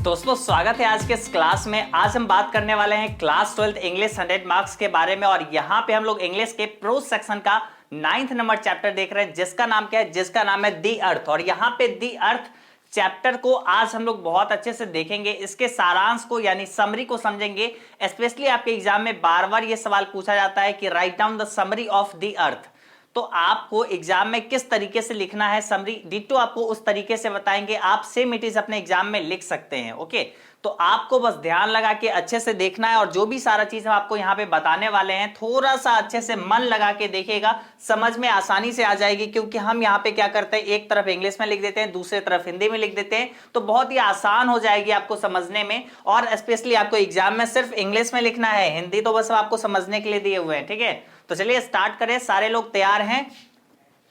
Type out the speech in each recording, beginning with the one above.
दोस्तों स्वागत है आज के इस क्लास में। आज हम बात करने वाले हैं क्लास 12 इंग्लिश 100 मार्क्स के बारे में। और यहाँ पे हम लोग इंग्लिश के प्रोज सेक्शन का 9th नंबर चैप्टर देख रहे हैं जिसका नाम क्या है, जिसका नाम है दी अर्थ। और यहाँ पे दी अर्थ चैप्टर को आज हम लोग बहुत अच्छे से देखेंगे, इसके सारांश को यानी समरी को समझेंगे। स्पेशली आपके एग्जाम में बार बार ये सवाल पूछा जाता है कि write down the summary of the earth. तो आपको एग्जाम में किस तरीके से लिखना है समरी, डिटो आपको उस तरीके से बताएंगे। आप सेम इट इज अपने एग्जाम में लिख सकते हैं। ओके, तो आपको बस ध्यान लगा के अच्छे से देखना है और जो भी सारा चीज हम आपको यहाँ पे बताने वाले हैं थोड़ा सा अच्छे से मन लगा के देखिएगा, समझ में आसानी से आ जाएगी। क्योंकि हम यहाँ पे क्या करते हैं, एक तरफ इंग्लिश में लिख देते हैं, दूसरी तरफ हिंदी में लिख देते हैं, तो बहुत ही आसान हो जाएगी आपको समझने में। और स्पेशली आपको एग्जाम में सिर्फ इंग्लिश में लिखना है, हिंदी तो बस आपको समझने के लिए दिए हुए हैं। ठीक है, तो चलिए स्टार्ट करें। सारे लोग तैयार हैं?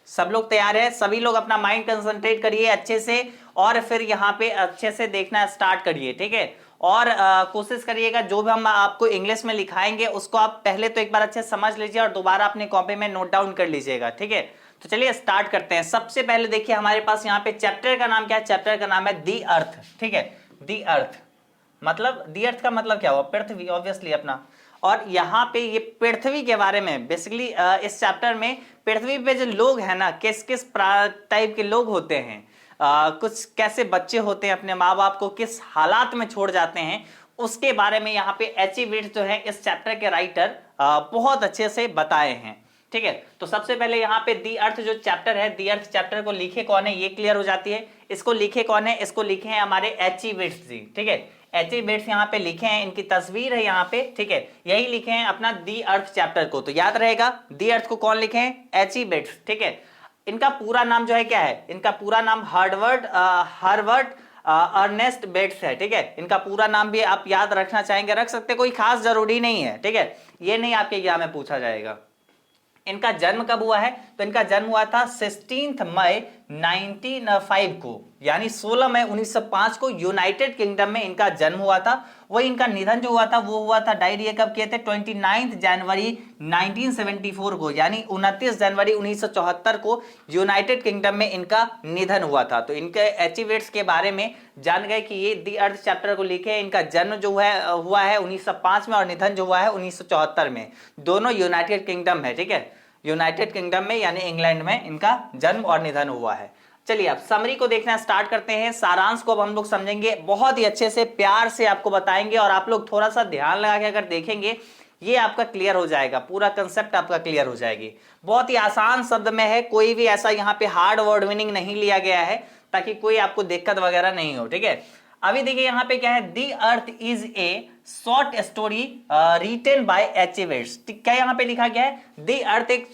सब लोग तैयार है? सभी लोग अपना माइंड कंसंट्रेट करिए अच्छे से और फिर यहाँ पे अच्छे से देखना स्टार्ट करिए। ठीक है, और कोशिश करिएगा जो भी हम आपको इंग्लिश में लिखाएंगे उसको आप पहले तो एक बार अच्छे समझ लीजिए और दोबारा अपने कॉपी में नोट डाउन कर लीजिएगा। ठीक है, तो चलिए स्टार्ट करते हैं। सबसे पहले देखिए हमारे पास यहाँ पे चैप्टर का नाम क्या है, चैप्टर का नाम है दी अर्थ। ठीक है, दी अर्थ मतलब दी अर्थ का मतलब क्या हुआ, पृथ्वी ऑब्वियसली अपना। और यहाँ पे ये पृथ्वी के बारे में बेसिकली इस चैप्टर में पृथ्वी पे जो लोग हैं ना, किस किस टाइप के लोग होते हैं, कुछ कैसे बच्चे होते हैं, अपने माँ बाप को किस हालात में छोड़ जाते हैं, उसके बारे में यहाँ पे एच.ई. विर्ट्ज जो है इस चैप्टर के राइटर बहुत अच्छे से बताए हैं। ठीक है, तो सबसे पहले यहाँ पे दी अर्थ जो चैप्टर है, दी अर्थ चैप्टर को लिखे कौन है ये क्लियर हो जाती है। इसको लिखे कौन है, इसको लिखे हैं हमारे एच.ई. विर्ट्ज जी। ठीक है, एच.ई. विर्ट्ज यहाँ पे लिखे हैं, इनकी तस्वीर है यहाँ पे। ठीक है, यही लिखे हैं अपना दी अर्थ चैप्टर को, तो याद रहेगा दी अर्थ को कौन लिखे हैं, एच.ई. विर्ट्ज। ठीक है, इनका पूरा नाम जो है क्या है, इनका पूरा नाम हर्बर्ट अर्नेस्ट बेट्स है। ठीक है, इनका पूरा नाम भी आप याद रखना चाहेंगे रख सकते, कोई खास जरूरी नहीं है। ठीक है, ये नहीं आपके एग्जाम में पूछा जाएगा। इनका जन्म कब हुआ है, तो इनका जन्म हुआ था 16 मई 1905 को, यानी 16 मई 1905 को यूनाइटेड किंगडम में इनका जन्म हुआ था। वही इनका निधन जो हुआ था वो हुआ था, डायरी ये कब किए थे, 29 जनवरी 1974 को, यानी 29 जनवरी 1974 को यूनाइटेड किंगडम में इनका निधन हुआ था। तो इनके अचीवमेंट्स के बारे में जान गए कि ये दी अर्थ चैप्टर को लिखे। इनका जन्म जो है हुआ है 1905 में और निधन जो हुआ है 1974 में, दोनों यूनाइटेड किंगडम है। ठीक है, यूनाइटेड किंगडम में यानी इंग्लैंड में इनका जन्म और निधन हुआ है। चलिए अब समरी को देखना स्टार्ट करते हैं। सारांश को अब हम लोग समझेंगे, बहुत ही अच्छे से प्यार से आपको बताएंगे और आप लोग थोड़ा सा ध्यान लगा के अगर देखेंगे ये आपका क्लियर हो जाएगा, पूरा कंसेप्ट आपका क्लियर हो जाएगी। बहुत ही आसान शब्द में है, कोई भी ऐसा यहाँ पे हार्ड वर्ड मीनिंग नहीं लिया गया है ताकि कोई आपको दिक्कत वगैरह नहीं हो। ठीक है, अभी देखिए यहाँ पे क्या है, the earth is a short story written by H E. Wirtz. क्या यहाँ पे लिखा गया है, दी अर्थ एक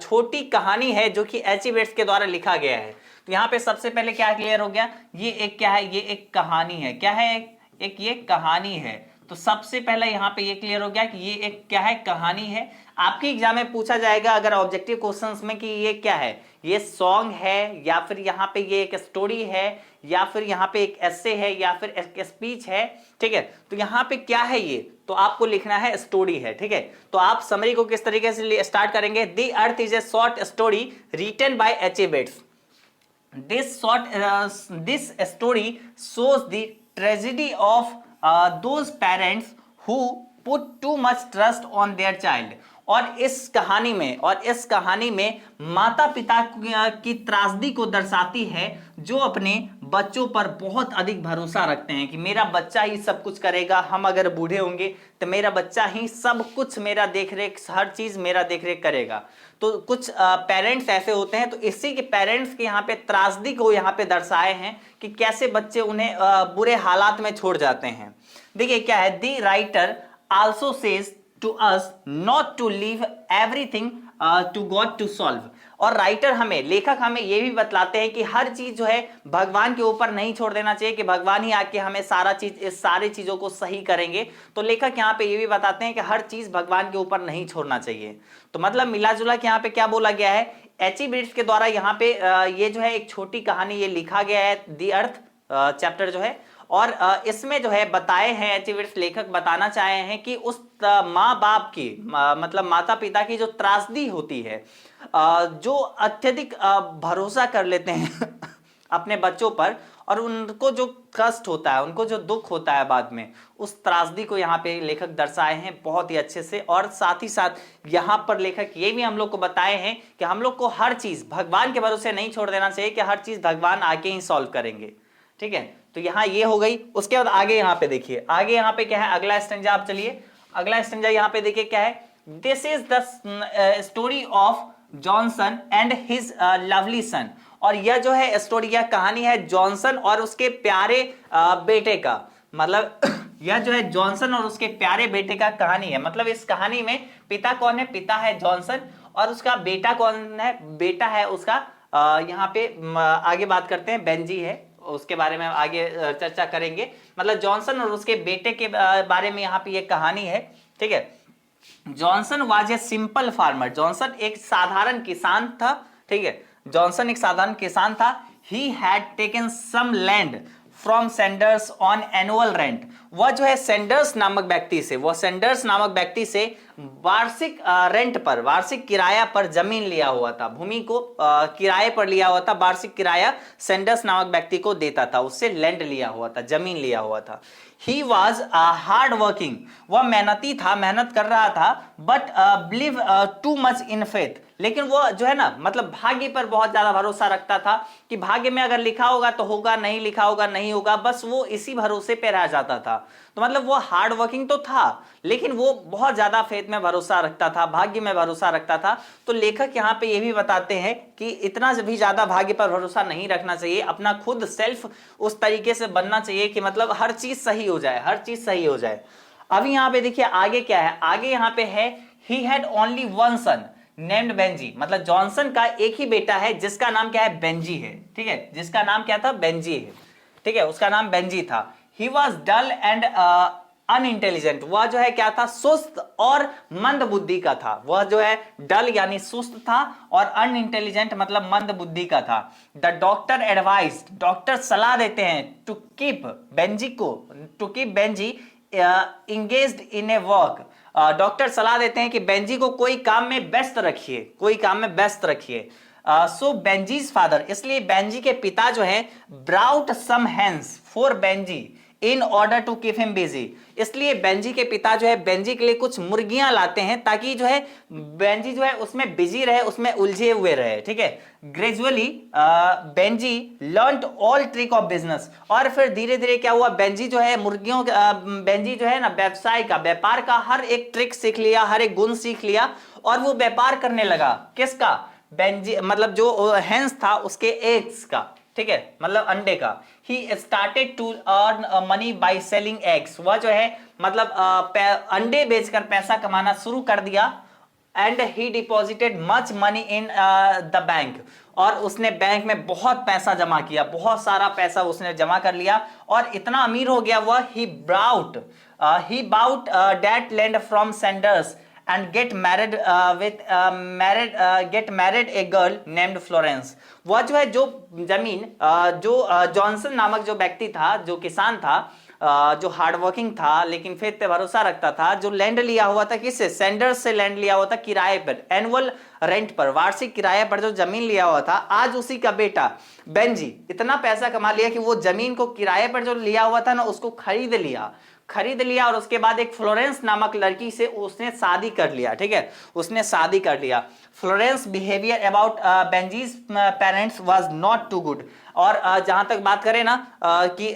छोटी कहानी है जो कि एच.ई. विर्ट्ज के द्वारा लिखा गया है। तो यहाँ पे सबसे पहले क्या क्लियर हो गया, ये एक क्या है, ये एक कहानी है। क्या है, एक ये कहानी है। तो सबसे पहले यहाँ पे ये क्लियर हो गया कि ये एक क्या है, कहानी है। आपके एग्जाम में पूछा जाएगा अगर ऑब्जेक्टिव क्वेश्चंस में कि ये क्या है, ये सॉन्ग है या फिर यहाँ पे ये एक स्टोरी है या फिर यहाँ पे एक एसे है या फिर एक स्पीच है। ठीक है, तो यहाँ पे क्या है ये, तो आपको लिखना है स्टोरी है। ठीक है, तो आप समरी को किस तरीके से स्टार्ट करेंगे, the earth is a short story written by H E. Wirtz. This story shows the tragedy of those parents who put too much trust on their child। और इस कहानी में माता पिता की त्रासदी को दर्शाती है जो अपने बच्चों पर बहुत अधिक भरोसा रखते हैं कि मेरा बच्चा ही सब कुछ करेगा, हम अगर बूढ़े होंगे तो मेरा बच्चा ही सब कुछ मेरा देख रेख, हर चीज मेरा देख रेख करेगा। तो कुछ पेरेंट्स ऐसे होते हैं, तो इसी के पेरेंट्स के यहाँ पे त्रासदी को यहाँ पे दर्शाए हैं कि कैसे बच्चे उन्हें बुरे हालात में छोड़ जाते हैं। देखिए क्या है, the writer also says to us not to leave everything to God to solve. और राइटर हमें, लेखक हमें ये भी बतलाते हैं कि हर चीज जो है भगवान के ऊपर नहीं छोड़ देना चाहिए कि भगवान ही आके हमें सारी चीजों को सही करेंगे। तो लेखक यहाँ पे ये भी बताते हैं कि हर चीज भगवान के ऊपर नहीं छोड़ना चाहिए। तो मतलब मिला जुला के यहाँ पे क्या बोला गया है, एच.ई. विर्ट्ज के द्वारा यहाँ पे ये जो है एक छोटी कहानी ये लिखा गया है, दी अर्थ चैप्टर जो है। और इसमें जो है बताए हैं, एच.ई. विर्ट्ज लेखक बताना चाहे हैं कि उस माँ बाप की मतलब माता पिता की जो त्रासदी होती है, जो अत्यधिक भरोसा कर लेते हैं अपने बच्चों पर, और उनको जो कष्ट होता है, उनको जो दुख होता है बाद में, उस त्रासदी को यहाँ पे लेखक दर्शाए हैं बहुत ही अच्छे से। और साथ ही साथ यहाँ पर लेखक ये भी हम लोग को बताए हैं कि हम लोग को हर चीज भगवान के भरोसे नहीं छोड़ देना चाहिए कि हर चीज भगवान आके ही सॉल्व करेंगे। ठीक है, तो यहाँ ये हो गई। उसके बाद आगे यहाँ पे देखिए, आगे यहाँ पे क्या है, अगला स्टेंजा आप चलिए, अगला स्टेंजा यहाँ पे देखिए क्या है, this is the story of Johnson and his lovely son. और यह जो है स्टोरी, यह कहानी है जॉनसन और उसके प्यारे बेटे का। मतलब यह जो है जॉनसन और उसके प्यारे बेटे का कहानी है। मतलब इस कहानी में पिता कौन है, पिता है जॉनसन, और उसका बेटा कौन है, बेटा है उसका यहाँ पे आगे बात करते हैं बेंजी है, उसके बारे में आगे चर्चा करेंगे। मतलब जॉनसन और उसके बेटे के बारे में यहाँ पे ये कहानी है। ठीक है, Johnson was a simple farmer, Johnson एक साधारण किसान था। ठीक है, जॉनसन एक साधारण किसान था। He had taken some land from Sanders on annual rent. वह जो है सेंडर्स नामक व्यक्ति से, वह सेंडर्स नामक व्यक्ति से वार्षिक रेंट पर, वार्षिक किराया पर जमीन लिया हुआ था, भूमि को किराए पर लिया हुआ था, वार्षिक किराया सेंडर्स नामक व्यक्ति को देता था, उससे लैंड लिया हुआ था, जमीन लिया हुआ था। ही वॉज हार्ड वर्किंग, वह मेहनती था, मेहनत कर रहा था, but believe too much in faith, लेकिन वो जो है ना, मतलब भाग्य पर बहुत ज्यादा भरोसा रखता था कि भाग्य में अगर लिखा होगा तो होगा, नहीं लिखा होगा नहीं होगा, बस वो इसी भरोसे पे रह जाता था। तो मतलब वो हार्ड वर्किंग तो था, लेकिन वो बहुत ज्यादा फेथ में भरोसा रखता था, भाग्य में भरोसा रखता था। तो लेखक यहाँ पे ये भी बताते हैं कि इतना भी ज्यादा भाग्य पर भरोसा नहीं रखना चाहिए, अपना खुद सेल्फ उस तरीके से बनना चाहिए कि मतलब हर चीज सही हो जाए, हर चीज सही हो जाए। अभी यहाँ पे देखिए आगे क्या है, आगे यहाँ पे है he had only one son named Benji. मतलब जॉनसन का एक ही बेटा है जिसका नाम क्या है, बेंजी है। ठीक है, जिसका नाम क्या था, बेंजी है। ठीक है, उसका नाम बेंजी था। He was dull and unintelligent, वह जो है क्या था, सुस्त और मंद बुद्धि का था। वह जो है डल यानी सुस्त था और अनइंटेलिजेंट मतलब मंद बुद्धि का था। द डॉक्टर एडवाइज्ड, डॉक्टर सलाह देते हैं टू कीप बेंजी को, to keep Benji engaged in a work. Doctor सलाह देते हैं कि बेंजी को कोई काम में व्यस्त रखिए, कोई काम में व्यस्त रखिए। सो बेंजीज फादर, इसलिए बेंजी के पिता जो है brought some hens for Benji in order to keep him busy. इसलिए बेंजी के पिता जो है बेंजी के लिए कुछ मुर्गियां लाते हैं ताकि जो है बेंजी जो है उसमें बिजी रहे, उसमें उलझे हुए रहे। ठीक है, gradually Benji learned all trick of business. और फिर धीरे धीरे क्या हुआ, बेंजी जो है मुर्गियों बेंजी जो है ना व्यवसाय का, व्यापार का हर एक ट्रिक सीख लिया, हर एक गुण सीख लिया, और वो व्यापार करने लगा। किसका, बेंजी मतलब जो हेंस था उसके एग्स का। ठीक है, मतलब अंडे का। He started to earn money by selling eggs, वह जो है मतलब अंडे बेचकर पैसा कमाना शुरू कर दिया। And he deposited much money in the bank, और उसने बैंक में बहुत पैसा जमा किया, बहुत सारा पैसा उसने जमा कर लिया और इतना अमीर हो गया वह। He bought that land from Sanders and get married a girl named Florence. वह जो है जो जमीन जो जॉनसन नामक जो व्यक्ति था, जो किसान था, जो हार्ड वर्किंग था लेकिन फेथ पे भरोसा रखता था, जो लैंड लिया हुआ था, किससे, सेंडर्स से लैंड लिया हुआ था किराए पर, एनुअल रेंट पर, वार्षिक किराए पर जो जमीन लिया हुआ था। आज उसी का बेटा बेंजी इतना पैसा कमा लिया कि वो जमीन को किराए पर जो लिया हुआ था ना, उसको खरीद लिया और उसके बाद एक फ्लोरेंस नामक लड़की से उसने शादी कर लिया। ठीक है, उसने शादी कर लिया। Florence behaviour about Benjie's parents was not too good. और जहां तक बात करें ना कि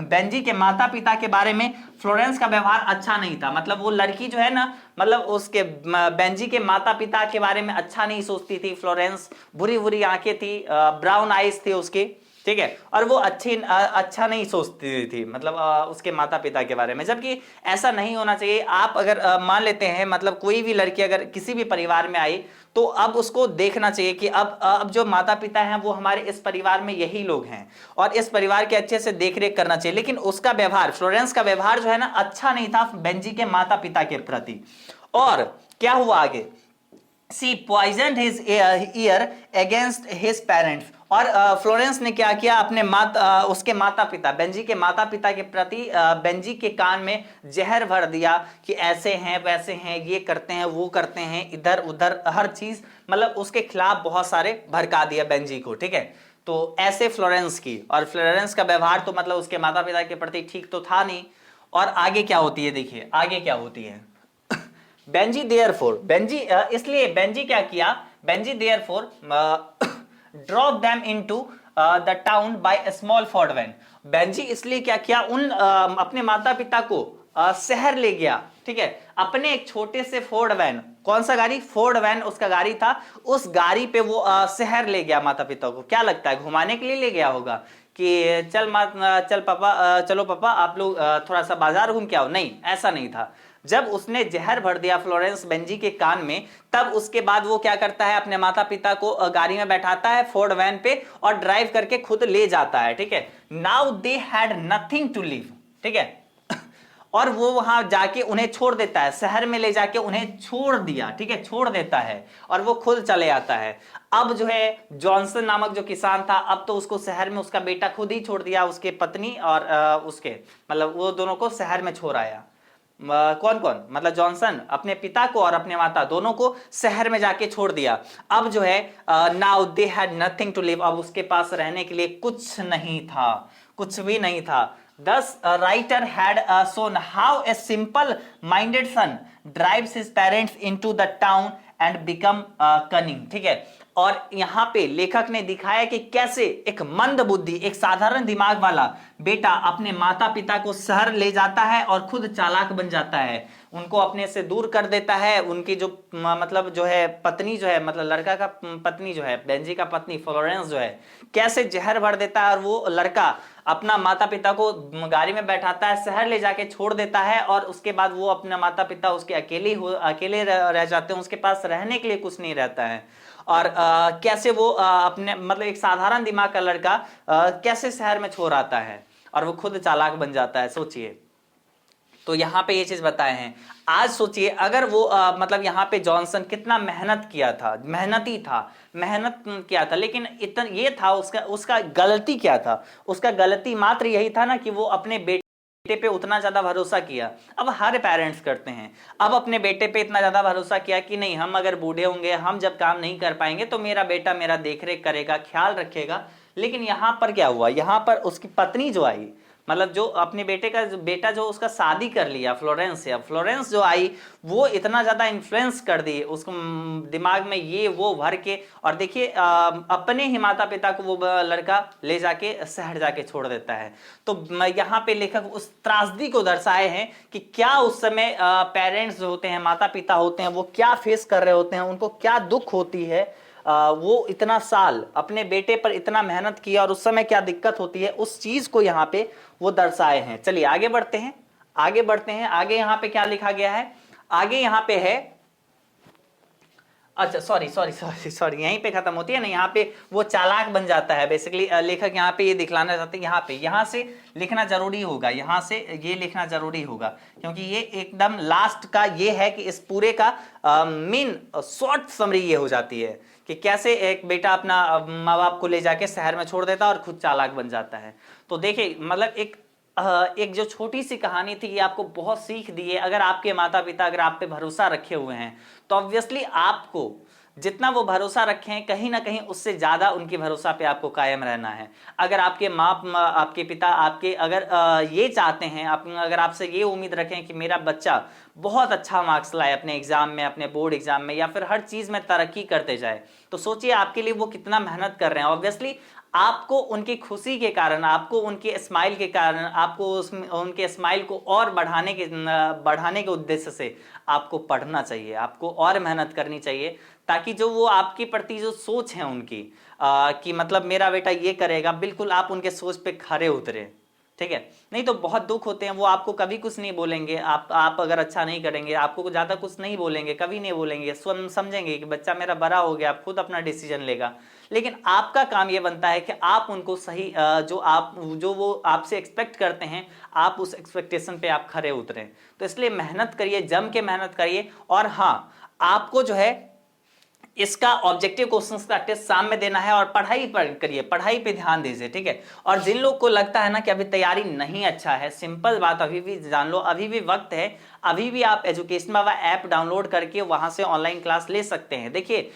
बेंजी के माता पिता के बारे में फ्लोरेंस का व्यवहार अच्छा नहीं था। मतलब वो लड़की जो है ना, मतलब उसके बेंजी के माता पिता के बारे में अच्छा नहीं सोचती थी फ्लोरेंस। बुरी बुरी आंखें थी, ब्राउन आईज थे उसके। ठीक है, और वो अच्छा नहीं सोचती थी मतलब उसके माता पिता के बारे में, जबकि ऐसा नहीं होना चाहिए। आप अगर मान लेते हैं मतलब कोई भी लड़की अगर किसी भी परिवार में आई तो अब उसको देखना चाहिए कि अब जो माता पिता हैं वो हमारे इस परिवार में यही लोग हैं और इस परिवार के अच्छे से देख रेख करना चाहिए। लेकिन उसका व्यवहार, फ्लोरेंस का व्यवहार जो है ना अच्छा नहीं था बेंजी के माता पिता के प्रति। और क्या हुआ आगे, she poisoned his ear against his parents. और फ्लोरेंस ने क्या किया, अपने उसके माता पिता, बेंजी के माता पिता के प्रति बेंजी के कान में जहर भर दिया कि ऐसे हैं वैसे हैं, ये करते हैं वो करते हैं, इधर उधर हर चीज मतलब उसके खिलाफ बहुत सारे भड़का दिया बेंजी को। ठीक है, तो ऐसे फ्लोरेंस की, और फ्लोरेंस का व्यवहार तो मतलब उसके माता पिता के प्रति ठीक तो था नहीं। और आगे क्या होती है, देखिए आगे क्या होती है। बेंजी देयरफॉर, बेंजी इसलिए बेंजी क्या किया, Benji therefore drop them into the town by a small Ford van. Benji इसलिए क्या किया, उन अपने माता पिता को शहर ले गया, ठीक है, अपने एक छोटे से फोर्ड वैन, कौन सा गाड़ी, फोर्ड वैन उसका गाड़ी था, उस गाड़ी पे वो शहर ले गया माता पिता को। क्या लगता है, घुमाने के लिए ले गया होगा कि चल पापा, चलो पापा आप लोग थोड़ा सा बाजार घूम के आओ, नहीं ऐसा नहीं था। जब उसने जहर भर दिया फ्लोरेंस बेंजी के कान में, तब उसके बाद वो क्या करता है, अपने माता पिता को गाड़ी में बैठाता है फोर्ड वैन पे और ड्राइव करके खुद ले जाता है, ठीक है। Now they had nothing to leave, ठीक है, और वो वहां जाके उन्हें छोड़ देता है, शहर में ले जाके उन्हें छोड़ दिया, ठीक है, छोड़ देता है और वो खुद चले आता है। अब जो है जॉनसन नामक जो किसान था, अब तो उसको शहर में उसका बेटा खुद ही छोड़ दिया, उसके पत्नी और उसके मतलब वो दोनों को शहर में छोड़ आया। कौन कौन, मतलब जॉनसन अपने पिता को और अपने माता दोनों को शहर में जाके छोड़ दिया। अब जो है now they had nothing to live, अब उसके पास रहने के लिए कुछ नहीं था, कुछ भी नहीं था। Thus, a writer had shown how a simple-minded son drives his parents into the town and become cunning, ठीक है। और यहाँ पे लेखक ने दिखाया कि कैसे एक मंद बुद्धि, एक साधारण दिमाग वाला बेटा अपने माता पिता को शहर ले जाता है और खुद चालाक बन जाता है, उनको अपने से दूर कर देता है। उनकी जो मतलब जो है पत्नी जो है, मतलब लड़का का पत्नी जो है, बेंजी का पत्नी फ्लोरेंस जो है, कैसे जहर भर देता है और वो लड़का अपना माता पिता को गाड़ी में बैठाता है, शहर ले जाके छोड़ देता है और उसके बाद वो अपने माता पिता उसके अकेले रह जाते हैं, उसके पास रहने के लिए कुछ नहीं रहता है। और कैसे वो अपने मतलब एक साधारण दिमाग का लड़का कैसे शहर में छोड़ आता है और वो खुद चालाक बन जाता है, सोचिए। तो यहाँ पे ये चीज बताए हैं। आज सोचिए अगर वो मतलब यहाँ पे जॉनसन कितना मेहनत किया था, मेहनती था, मेहनत किया था, लेकिन इतना ये था उसका गलती क्या था, उसका गलती मात्र यही था ना कि वो अपने बेटे पे उतना ज्यादा भरोसा किया। अब हर पेरेंट्स करते हैं, अब अपने बेटे पे इतना ज्यादा भरोसा किया कि नहीं, हम अगर बूढ़े होंगे, हम जब काम नहीं कर पाएंगे तो मेरा बेटा मेरा देखरेख करेगा, ख्याल रखेगा। लेकिन यहां पर क्या हुआ, यहां पर उसकी पत्नी जो आई, मतलब जो अपने बेटा जो उसका शादी कर लिया फ्लोरेंस से, अब फ्लोरेंस जो आई वो इतना ज्यादा इन्फ्लुएंस कर दी उसको दिमाग में ये वो भर के, और देखिए अपने ही माता पिता को वो लड़का ले जाके शहर जाके छोड़ देता है। तो यहाँ पे लेखक उस त्रासदी को दर्शाए हैं कि क्या उस समय पेरेंट्स जो होते हैं, माता पिता होते हैं, वो क्या फेस कर रहे होते हैं, उनको क्या दुख होती है। वो इतना साल अपने बेटे पर इतना मेहनत किया और उस समय क्या दिक्कत होती है, उस चीज को यहाँ पे वो दर्शाए हैं। चलिए आगे बढ़ते हैं, आगे बढ़ते हैं। आगे यहाँ पे क्या लिखा गया है, आगे यहाँ पे है, अच्छा सॉरी यहीं पे खत्म होती है ना, यहाँ पे वो चालाक बन जाता है। बेसिकली लेखक यहाँ पे ये दिखलाना चाहते हैं, यहाँ से लिखना जरूरी होगा, यहाँ से ये लिखना जरूरी होगा, क्योंकि ये एकदम लास्ट का ये है कि इस पूरे का मेन शॉर्ट समरी ये हो जाती है कि कैसे एक बेटा अपना माँ बाप को ले जाके शहर में छोड़ देता है और खुद चालाक बन जाता है। तो देखिए मतलब एक जो छोटी सी कहानी थी ये आपको बहुत सीख दी है। अगर आपके माता पिता अगर आप पे भरोसा रखे हुए हैं तो ऑब्वियसली आपको जितना वो भरोसा रखें कहीं ना कहीं उससे ज्यादा उनके भरोसा पे आपको कायम रहना है। अगर आपके आपके पिता आपके अगर ये चाहते हैं, अगर आपसे ये उम्मीद रखें कि मेरा बच्चा बहुत अच्छा मार्क्स लाए अपने एग्जाम में, अपने बोर्ड एग्जाम में, या फिर हर चीज में तरक्की करते जाए, तो सोचिए आपके लिए वो कितना मेहनत कर रहे हैं। ऑब्वियसली आपको उनकी खुशी के कारण, आपको उनके स्माइल के कारण, आपको उनके स्माइल को और बढ़ाने के उद्देश्य से आपको पढ़ना चाहिए, आपको और मेहनत करनी चाहिए, ताकि जो वो आपके प्रति जो सोच है उनकी कि मतलब मेरा बेटा ये करेगा, बिल्कुल आप उनके सोच पे खरे उतरे, ठीक है। नहीं तो बहुत दुख होते हैं, वो आपको कभी कुछ नहीं बोलेंगे, आप अगर अच्छा नहीं करेंगे आपको ज्यादा कुछ नहीं बोलेंगे, कभी नहीं बोलेंगे, समझेंगे कि बच्चा मेरा बड़ा हो गया, आप खुद अपना डिसीजन लेगा। लेकिन आपका काम ये बनता है कि आप उनको सही जो वो आपसे एक्सपेक्ट करते हैं, आप उस एक्सपेक्टेशन पे आप खरे उतरें। तो इसलिए मेहनत करिए, जम के मेहनत करिए। और हाँ, आपको जो है इसका ऑब्जेक्टिव क्वेश्चंस का टेस्ट शाम में देना है और पढ़ाई पर करिए, पढ़ाई पे ध्यान दीजिए, ठीक है। और जिन लोग को लगता है ना कि अभी तैयारी नहीं अच्छा है, सिंपल बात अभी भी जान लो, अभी भी वक्त है, अभी भी आप एजुकेशन बाबा ऐप डाउनलोड करके वहां से ऑनलाइन क्लास ले सकते हैं। देखिए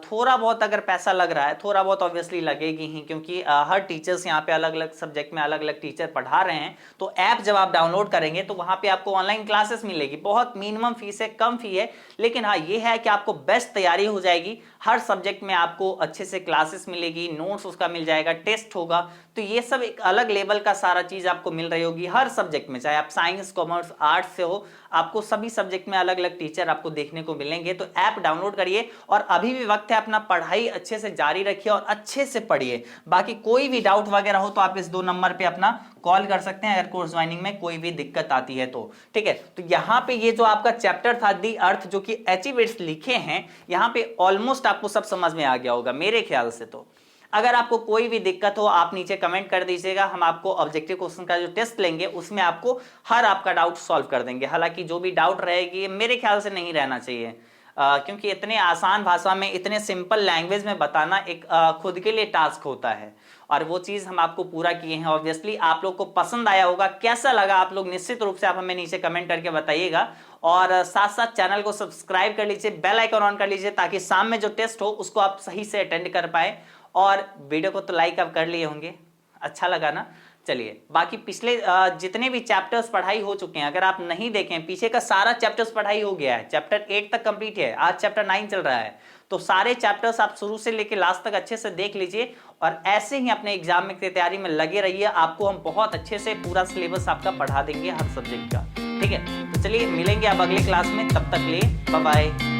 थोड़ा बहुत अगर पैसा लग रहा है, थोड़ा बहुत ऑब्वियसली लगेगी ही, क्योंकि हर टीचर्स यहाँ पे अलग अलग सब्जेक्ट में अलग अलग टीचर पढ़ा रहे हैं। तो ऐप जब आप डाउनलोड करेंगे तो वहां पे आपको ऑनलाइन क्लासेस मिलेगी। बहुत मिनिमम फीस है, कम फी है, लेकिन हाँ ये है कि आपको बेस्ट तैयारी हो जाएगी। हर सब्जेक्ट में आपको अच्छे से क्लासेस मिलेगी, नोट्स उसका मिल जाएगा, टेस्ट होगा। तो ये सब एक अलग लेवल का सारा चीज आपको मिल रही होगी हर सब्जेक्ट में, चाहे आप साइंस कॉमर्स आर्ट्स से हो, आपको सभी सब्जेक्ट में अलग अलग टीचर आपको देखने को मिलेंगे। तो ऐप डाउनलोड करिए और अभी भी वक्त है, अपना पढ़ाई अच्छे से जारी रखिए और अच्छे से पढ़िए। बाकी कोई भी डाउट वगैरह हो तो आप इस 2 नंबर पे अपना कॉल कर सकते हैं, अगर कोर्स ज्वाइनिंग में कोई भी दिक्कत आती है तो। ठीक है, तो यहाँ पे ये जो आपका चैप्टर था दी अर्थ, जो कि एचिवेट्स लिखे हैं, यहाँ पे ऑलमोस्ट आपको सब समझ में आ गया होगा मेरे ख्याल से। तो अगर आपको कोई भी दिक्कत हो आप नीचे कमेंट कर दीजिएगा, हम आपको ऑब्जेक्टिव क्वेश्चन का जो टेस्ट लेंगे उसमें आपको हर आपका डाउट सॉल्व कर देंगे। हालांकि जो भी डाउट रहेगी मेरे ख्याल से नहीं रहना चाहिए, क्योंकि इतने आसान भाषा में, इतने सिंपल लैंग्वेज में बताना एक खुद के लिए टास्क होता है, और वो चीज हम आपको पूरा किए हैं। ऑब्वियसली आप लोग को पसंद आया होगा, कैसा लगा आप लोग निश्चित रूप से आप हमें नीचे कमेंट करके बताइएगा। और साथ साथ चैनल को सब्सक्राइब कर लीजिए, बेल आइकन ऑन कर लीजिए, ताकि शाम में जो टेस्ट हो उसको आप सही से अटेंड कर पाए। और वीडियो को तो लाइक आप कर लिए होंगे, अच्छा लगा ना। चलिए, बाकी पिछले जितने भी चैप्टर्स पढ़ाई हो चुके हैं, अगर आप नहीं देखें, पीछे का सारा चैप्टर्स पढ़ाई हो गया है, चैप्टर 8 तक कंप्लीट है, आज चैप्टर 9 चल रहा है। तो सारे चैप्टर्स आप शुरू से लेकर लास्ट तक अच्छे से देख लीजिए और ऐसे ही अपने एग्जाम में की तैयारी में लगे रहिए। आपको हम बहुत अच्छे से पूरा सिलेबस आपका पढ़ा देंगे हर सब्जेक्ट का। ठीक है, तो चलिए मिलेंगे आप अगले क्लास में, तब तक लिए बाय बाय।